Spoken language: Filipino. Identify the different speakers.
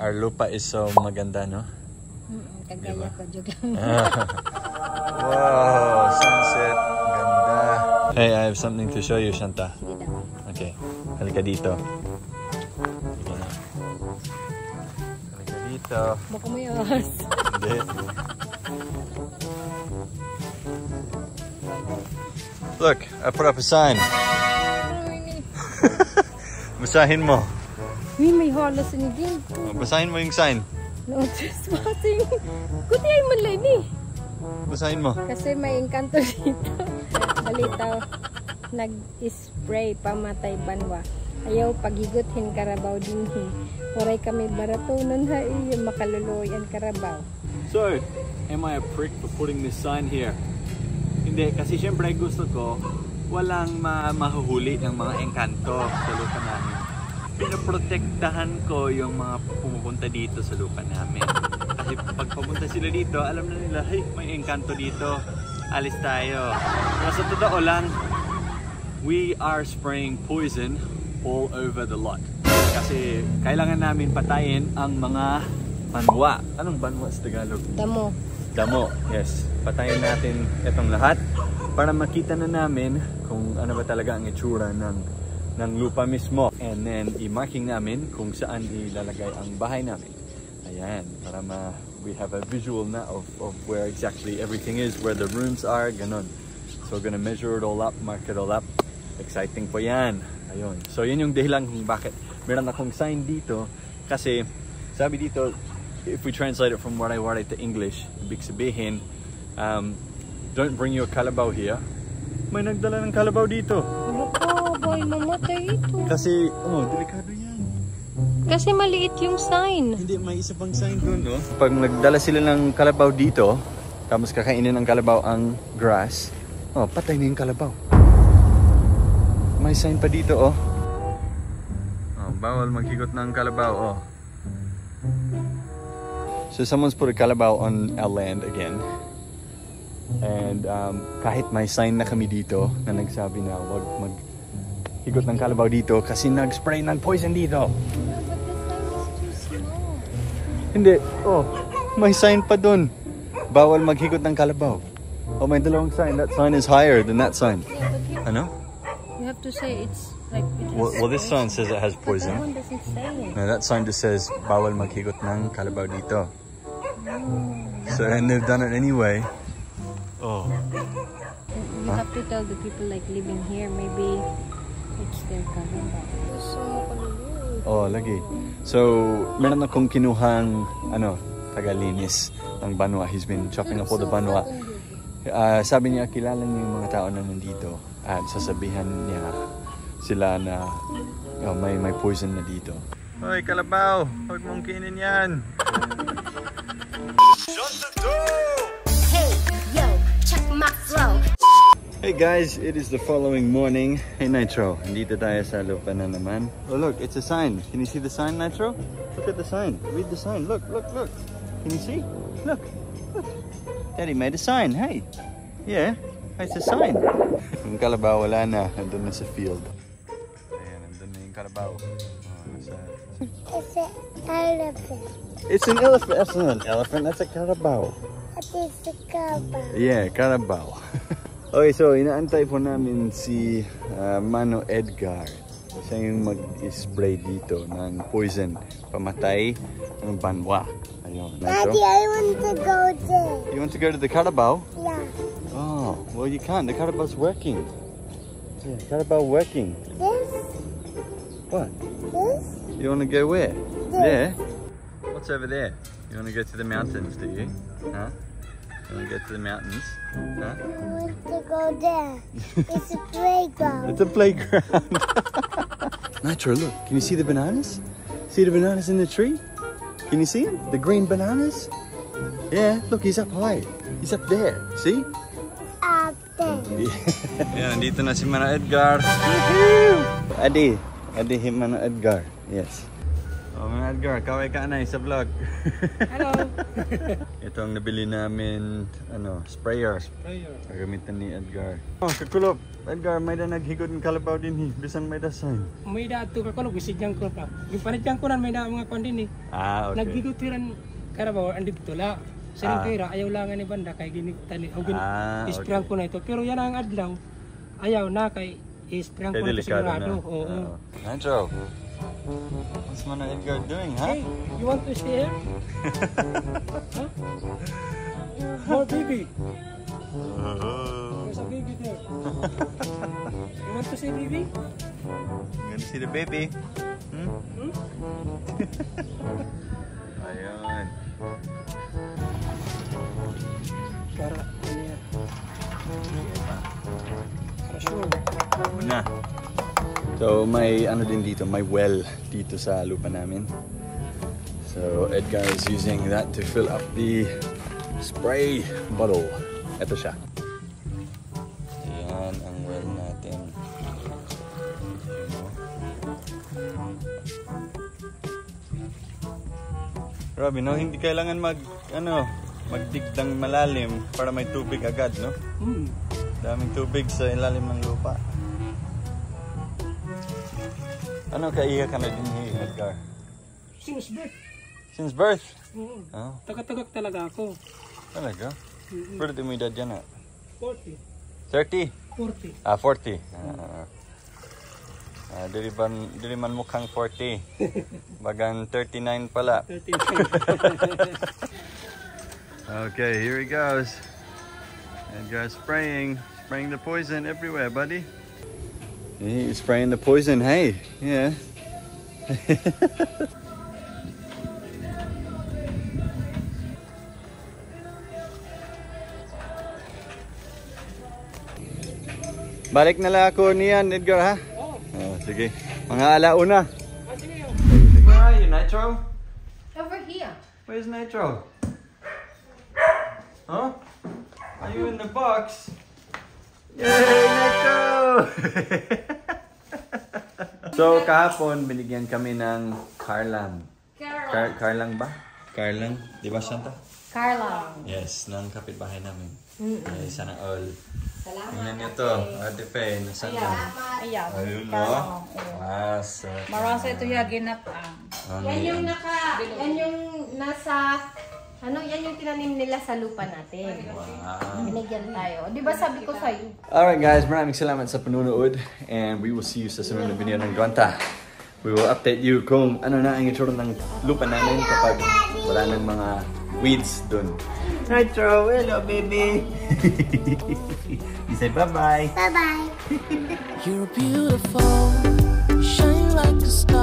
Speaker 1: Our lupa is so maganda, no?
Speaker 2: Kagaya ko, joke lang.
Speaker 1: Wow, sunset. Ganda. Hey, I have something to show you, Shanta. Okay, halika dito. Halika dito.
Speaker 2: Baka may ahas.
Speaker 1: Hindi. Look, I put up a sign. Basahin mo.
Speaker 2: Uy, may halos ni din.
Speaker 1: Basahin mo yung sign.
Speaker 2: No trespassing. Kuti ay malay ni.
Speaker 1: Basahin mo.
Speaker 2: Kasi may engkanto dito. Balitaw. Nag-spray pamatay banwa. Ayaw pagiguthin Carabao dinhi. Waray kami barato nun ha iyo makaluluoy ang Carabao.
Speaker 3: So, am I a prick for putting this sign here? Hindi, kasi syempre gusto ko walang mahuhuli ng mga engkanto sa lupa namin. Pinoprotektahan ko yung mga pumupunta dito sa lupa namin. Kasi pag pumunta sila dito, alam na nila, hey, may engkanto dito. Alis tayo. Pero sa totoo lang, we are spraying poison all over the lot. Kasi kailangan namin patayin ang mga banwa. Anong banwa sa Tagalog?
Speaker 2: Damo.
Speaker 1: Damo, yes. Patayin natin itong lahat para makita na namin kung ano ba talaga ang itsura ng lupa mismo. And then, i-marking namin kung saan ilalagay ang bahay namin. Ayan, para we have a visual na of where exactly everything is, where the rooms are, ganon. So, we're gonna measure it all up, mark it all up. Exciting po yan. Ayun. So, yun yung dahilan kung bakit meron akong sign dito. Kasi, sabi dito, if we translate it from waray-waray to English, ibig sabihin, don't bring your Carabao here. May nagdala ng Carabao dito.
Speaker 2: Loko, boy, mamatay ito.
Speaker 1: Kasi, delikado yan.
Speaker 2: Kasi maliit yung sign.
Speaker 1: Hindi, may isa pang sign doon, no? Pag nagdala sila ng Carabao dito, tapos kakainin ng Carabao ang grass, patay na yung Carabao. May sign pa dito, bawal maghigot ng Carabao, So someone's put a Carabao on our land again. And kahit may sign na kami dito na nagsabi na wag maghigot ng Carabao dito kasi nag-spray ng poison dito. Hindi. May sign pa dun. Bawal maghigot ng Carabao. May dalawang sign. That sign is higher than that sign. Ano?
Speaker 2: You have to say it's like...
Speaker 1: Well, this sign says it has poison.
Speaker 2: That one doesn't say it.
Speaker 1: No, that sign just says bawal maghigot ng Carabao dito. So, and they've done it anyway.
Speaker 2: You have to tell the people like living here, maybe it's their Carabao.
Speaker 1: Lagi. So, meron akong kinuhang tagalinis ng banwa. He's been chopping up all the banwa. Sabi niya, kilala niya yung mga tao na nandito at sasabihan niya sila na may poison na dito. Hoy, Carabao! Huwag mong kainin yan! Hey guys, it is the following morning. Hey Nitro, nandito tayo sa lupa na naman. Oh look, it's a sign. Can you see the sign, Nitro? Look at the sign. Read the sign. Look, look, look. Can you see? Look, look. Daddy made a sign. Hey. Yeah, it's a sign. Yung Carabao wala na. Nandun na sa field. Ayan, nandun na yung Carabao.
Speaker 4: It's an elephant.
Speaker 1: It's an elephant. That's not an elephant. That's a Carabao.
Speaker 4: It is a Carabao.
Speaker 1: Yeah, Carabao. Okay, so inaantay po namin si Mano Edgar. Siya yung mag-spray dito ng poison. Pamatay ng banwa. Ayun.
Speaker 4: Daddy, I want to go there.
Speaker 1: You want to go to the Carabao?
Speaker 4: Yeah.
Speaker 1: Oh, well you can't. The Carabao's working. Yeah, Carabao working.
Speaker 4: This?
Speaker 1: What?
Speaker 4: This?
Speaker 1: You want to go where?
Speaker 4: This.
Speaker 1: There? What's over there? You want to go to the mountains, do you? Huh? You want to go to the mountains? Huh?
Speaker 4: I want to go there. It's a playground.
Speaker 1: It's a playground. Nitro, look. Can you see the bananas? See the bananas in the tree? Can you see them? The green bananas? Yeah, look, he's up high. He's up there. See?
Speaker 4: Up there.
Speaker 1: Yeah, nandito na si Mana Edgar. Adi, Adihin man ang Edgar. Yes. Oh, mga Edgar, kaway ka na sa vlog.
Speaker 5: Hello.
Speaker 1: Ito ang nabili namin, sprayer. Gagamitan ni Edgar. Oh, kakulop. Edgar, may da naghigod ng Carabao din bisan may da sign.
Speaker 5: May da ito kakulop, gisidyan ko pa. Yung panadyan ko na may da mga kwan din eh.
Speaker 1: Ah, okay.
Speaker 5: Naghigod tiran Carabao, andip tula. Sa kaya ayaw lang ni banda kay giniktan. Isprayan ko na ito. Pero yan ang adlaw. Ayaw na kay isprayan ko na ito sigurado. Oo.
Speaker 1: Dwantro, what's man Edgar doing, huh?
Speaker 5: Hey, you want to see him? Huh? More baby. There's a baby there. You want to see baby?
Speaker 1: You gonna see the baby? Ayun.
Speaker 5: Para ano yan? Para sure.
Speaker 1: Muna. So may din dito, may well dito sa lupa namin. So Edgar is using that to fill up the spray bottle. Ito siya. Ayan ang well natin. Grabe, no? Hindi kailangan magdig ng malalim para may tubig agad, no? Daming tubig sa ilalim ng lupa. Ano kaiya ka na din Edgar?
Speaker 5: Since birth.
Speaker 1: Since birth?
Speaker 5: Oh. Tagatagak talaga ako.
Speaker 1: Talaga? Pero di mo edad yan
Speaker 5: 40.
Speaker 1: 30?
Speaker 5: 40.
Speaker 1: Ah, 40. Dili man mukhang 40. Bagang 39 pala.
Speaker 5: 39.
Speaker 1: Okay, here he goes. Edgar's spraying the poison everywhere, buddy. He's spraying the poison, hey. Yeah. Balik na lang ako niyan, Edgar, ha? Oh, sige. Mga alauna. Where are you, Nitro?
Speaker 2: Over here.
Speaker 1: Where's Nitro? Huh? Are you in the box? Yay, Nitro! So, kahapon, binigyan kami ng Carlang. Carlang ba? Carlang? Di ba, Santa?
Speaker 2: Carlang.
Speaker 1: Yes, ng kapitbahay namin. Ay, sana all.
Speaker 2: Salamat.
Speaker 1: Tingnan nyo to. Ate Faye, nasan na?
Speaker 2: Ayan.
Speaker 1: Ayun, no? So,
Speaker 6: Marasa ito yung ginap
Speaker 2: Yan yung yan yung nasa, yan yung tinanim nila sa lupa natin.
Speaker 1: Wow.
Speaker 2: Binigyan tayo. Di ba sabi ko sa'yo?
Speaker 1: Alright guys, maraming salamat sa panunood and we will see you sa sunod na video ng Dwanta. We will update you kung ano na ang itsura ng lupa namin kapag wala ng mga weeds dun. Nitro, hello baby! You say bye-bye!
Speaker 4: Bye-bye.
Speaker 7: You're beautiful, shine like a star.